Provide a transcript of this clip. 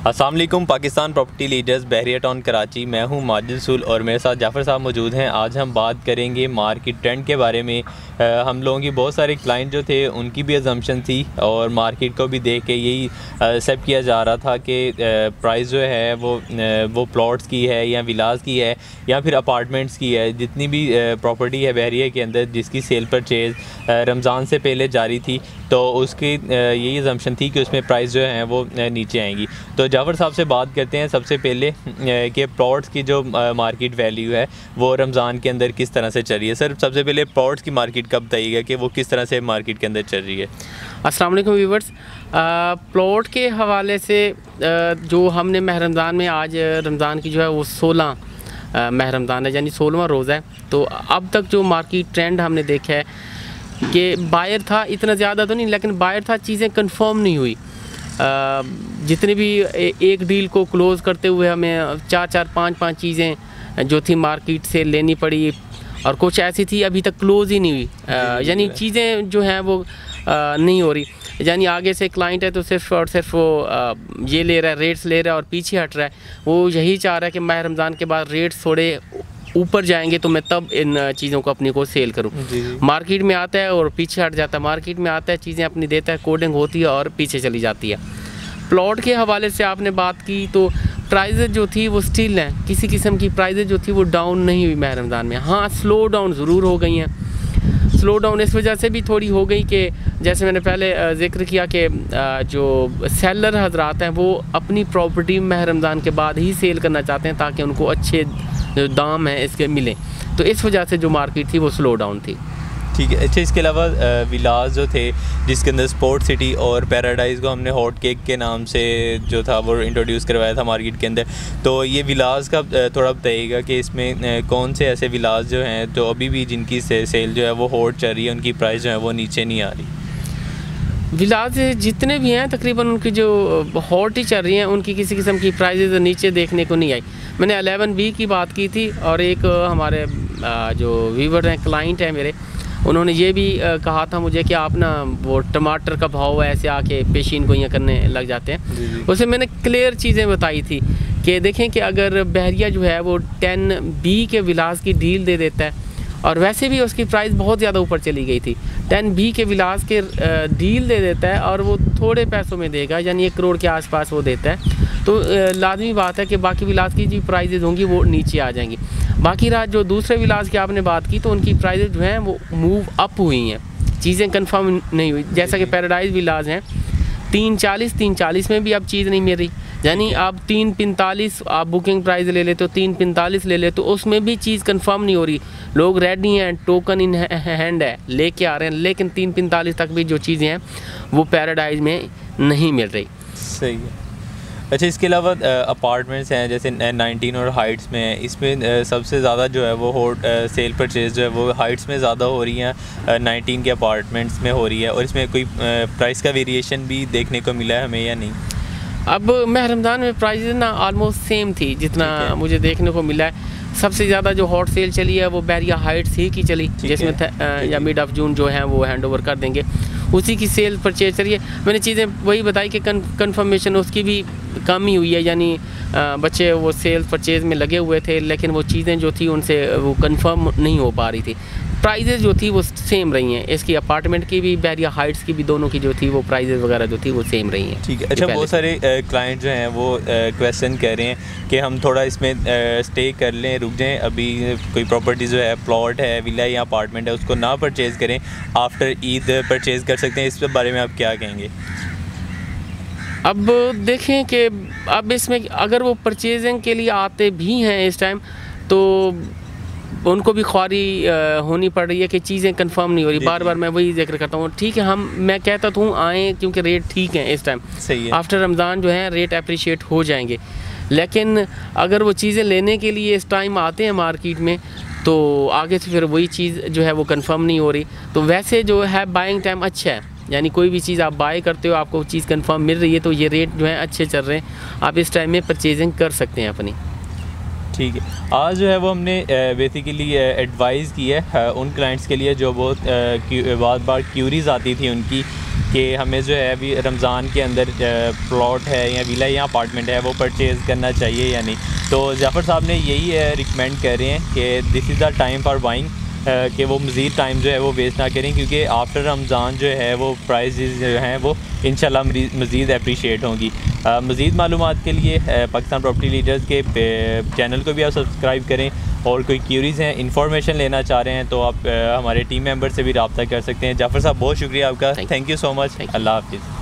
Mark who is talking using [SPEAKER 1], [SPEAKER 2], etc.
[SPEAKER 1] अस्सलाम वालेकुम Pakistan property leaders बहरिया town Karachi. मैं हूं माजिद रसूल और मेरे साथ जाफ़र साहब मौजूद हैं। आज हम बात करेंगे मार्केट ट्रेंड के बारे में। हम लोगों की बहुत सारे क्लाइंट जो थे उनकी भी अजम्पशन थी और मार्केट को भी देख के यही एक्सेप्ट किया जा रहा था कि प्राइस जो है वो प्लॉट्स की है या विलास की है या फिर अपार्टमेंट्स की है। जितनी भी प्रॉपर्टी है बहरिया के अंदर जिसकी सेल परचेज़ रमज़ान से पहले जारी थी तो उसकी यही अजम्पशन थी कि उसमें प्राइस जो है वो नीचे आएंगी। तो जाफ़र साहब से बात करते हैं सबसे पहले कि प्लॉट्स की जो मार्केट वैल्यू है वो रमज़ान के अंदर किस तरह से चल रही है। सर सबसे पहले प्लॉट्स की मार्केट कब बताइएगा कि वो किस तरह से मार्केट के अंदर चल रही है।
[SPEAKER 2] अस्सलाम वालेकुम व्यूवर्स। प्लॉट के हवाले से जो हमने माह रमज़ान में आज रमज़ान की जो है वो 16 माह रमज़ान है यानी 16वां रोज़ा है। तो अब तक जो मार्केट ट्रेंड हमने देखा है कि बायर था, इतना ज़्यादा तो नहीं लेकिन बायर था, चीज़ें कंफर्म नहीं हुई। जितने भी एक डील को क्लोज़ करते हुए हमें 4-5 चीज़ें जो थी मार्केट से लेनी पड़ी और कुछ ऐसी थी अभी तक क्लोज़ ही नहीं हुई। यानी चीज़ें जो हैं वो नहीं हो रही। यानी आगे से क्लाइंट है तो सिर्फ और सिर्फ वो ये ले रहा है, रेट्स ले रहा है और पीछे हट रहा है। वो यही चाह रहा है कि माह रमज़ान के बाद रेट्स थोड़े ऊपर जाएंगे तो मैं तब इन चीज़ों को अपनी को सेल करूं। मार्केट में आता है और पीछे हट जाता है, मार्केट में आता है चीज़ें अपनी देता है, कोडिंग होती है और पीछे चली जाती है। प्लॉट के हवाले से आपने बात की तो प्राइजेज़ जो थी वो स्टिल हैं, किसी किस्म की प्राइजेज़ जो थी वो डाउन नहीं हुई माह रमज़ान में। हाँ, स्लो डाउन ज़रूर हो गई हैं। स्लो डाउन इस वजह से भी थोड़ी हो गई कि जैसे मैंने पहले ज़िक्र किया कि जो सेलर हजरात हैं वो अपनी प्रॉपर्टी माह रमज़ान के बाद ही सेल करना चाहते हैं ताकि उनको अच्छे जो दाम है इसके मिले। तो इस वजह से जो मार्केट थी वो स्लो डाउन थी।
[SPEAKER 1] ठीक है। अच्छा, इसके अलावा विलास जो थे जिसके अंदर स्पोर्ट सिटी और पैराडाइज़ को हमने हॉट केक के नाम से जो था वो इंट्रोड्यूस करवाया था मार्केट के अंदर, तो ये विलास का थोड़ा बताइएगा कि इसमें कौन से ऐसे विलास जो हैं तो अभी भी जिनकी सेल जो है वो हॉट चल रही है, उनकी प्राइस जो है वो नीचे नहीं आ रही।
[SPEAKER 2] विलास जितने भी हैं तकरीबन उनकी जो हॉट ही चल रही हैं, उनकी किसी किस्म की प्राइजेज़ नीचे देखने को नहीं आई। मैंने 11B की बात की थी और एक हमारे जो व्यूवर हैं, क्लाइंट हैं मेरे, उन्होंने ये भी कहा था मुझे कि आप ना वो टमाटर का भाव ऐसे आके पेशीन गोइयाँ करने लग जाते हैं। उसे मैंने क्लियर चीज़ें बताई थी कि देखें कि अगर बहरिया जो है वो 10B के विलास की डील दे देता है और वैसे भी उसकी प्राइस बहुत ज़्यादा ऊपर चली गई थी, 10B के विलास के डील दे देता है और वो थोड़े पैसों में देगा यानी 1 करोड़ के आसपास वो देता है, तो लाजमी बात है कि बाकी विलास की जो प्राइजेज़ होंगी वो नीचे आ जाएंगी। बाकी रात जो दूसरे विलास की आपने बात की तो उनकी प्राइजेज़ जो हैं वो मूव अप हुई हैं, चीज़ें कंफर्म नहीं हुई। जैसा कि पैराडाइज विलास हैं 340 में भी अब चीज़ नहीं मिल रही, यानी आप 345 आप बुकिंग प्राइस ले लेते हो, 345 ले लेते हो, उसमें भी चीज़ कंफर्म नहीं हो रही। लोग रेडी हैं, टोकन इन हैंड है, लेके आ रहे हैं, लेकिन 345 तक भी जो चीज़ें हैं वो पैराडाइज में नहीं मिल रही।
[SPEAKER 1] सही है। अच्छा, इसके अलावा अपार्टमेंट्स हैं जैसे 19 और हाइट्स में है, इसमें सबसे ज़्यादा जो है वो सेल परचेज़ जो है वो हाइट्स में ज़्यादा हो रही हैं, 19 के अपार्टमेंट्स में हो रही है। और इसमें कोई प्राइस का वेरिएशन भी देखने को मिला है हमें या नहीं?
[SPEAKER 2] अब माह रमज़ान में प्राइस ना ऑलमोस्ट सेम थी जितना मुझे देखने को मिला है। सबसे ज़्यादा जो हॉट सेल चली है वो बहरिया हाइट्स ही की चली, जिसमें या मिड ऑफ जून जो है वो हैंड ओवर कर देंगे, उसी की सेल परचेज करिए। मैंने चीज़ें वही बताई कि कंफर्मेशन उसकी भी कम ही हुई है, यानी बच्चे वो सेल परचेज में लगे हुए थे लेकिन वो चीज़ें जो थी उनसे वो कंफर्म नहीं हो पा रही थी। प्राइजेज़ जो थी वो सेम रही हैं, इसकी अपार्टमेंट की भी बहरिया हाइट्स की भी, दोनों की जो थी वो प्राइजेज़ वगैरह जो थी वो सेम रही हैं।
[SPEAKER 1] ठीक है। अच्छा, बहुत सारे क्लाइंट जो हैं वो क्वेश्चन कर रहे हैं कि हम थोड़ा इसमें स्टे कर लें, रुक जाएं, अभी कोई प्रॉपर्टी जो है प्लॉट है, विला या अपार्टमेंट है उसको ना परचेज़ करें, आफ्टर ईद परचेज़ कर सकते हैं। इस बारे में आप क्या कहेंगे?
[SPEAKER 2] अब देखें कि अब इसमें अगर वो परचेजिंग के लिए आते भी हैं इस टाइम तो उनको भी ख्वारी होनी पड़ रही है कि चीज़ें कंफर्म नहीं हो रही। बार बार मैं वही जिक्र करता हूँ। ठीक है, मैं कहता हूँ आएँ क्योंकि रेट ठीक हैं इस टाइम,
[SPEAKER 1] सही है।
[SPEAKER 2] आफ्टर रमज़ान जो है रेट अप्रिशिएट हो जाएंगे, लेकिन अगर वो चीज़ें लेने के लिए इस टाइम आते हैं मार्केट में तो आगे से फिर वही चीज़ जो है वो कंफर्म नहीं हो रही। तो वैसे जो है बाइंग टाइम अच्छा है, यानी कोई भी चीज़ आप बाय करते हो आपको चीज़ कंफर्म मिल रही है तो ये रेट जो है अच्छे चल रहे हैं, आप इस टाइम में परचेजिंग कर सकते हैं अपनी।
[SPEAKER 1] ठीक है, आज जो है वो हमने बेसिकली एडवाइस की है उन क्लाइंट्स के लिए जो बहुत बार क्यूरीज आती थी उनकी कि हमें जो है अभी रमज़ान के अंदर प्लॉट है या विला या अपार्टमेंट है वो परचेज़ करना चाहिए या नहीं। तो जाफ़र साहब ने यही रिकमेंड कर रहे हैं कि this is the time for buying, कि वो मज़ीद टाइम जो है वो वेस्ट ना करें, क्योंकि आफ्टर रमज़ान जो है वो प्राइसेस जो हैं वो इंशाल्लाह मज़ीद अप्रिशिएट होंगी। मज़ीद मालूमात के लिए पाकिस्तान प्रॉपर्टी लीडर्स के चैनल को भी आप सब्सक्राइब करें, और कोई क्यूरीज़ हैं, इन्फॉर्मेशन लेना चाह रहे हैं तो आप हमारे टीम मेंबर से भी रब्ता कर सकते हैं। जाफ़र साहब बहुत शुक्रिया आपका, थैंक यू सो मच, अल्लाह हाफ़िज़।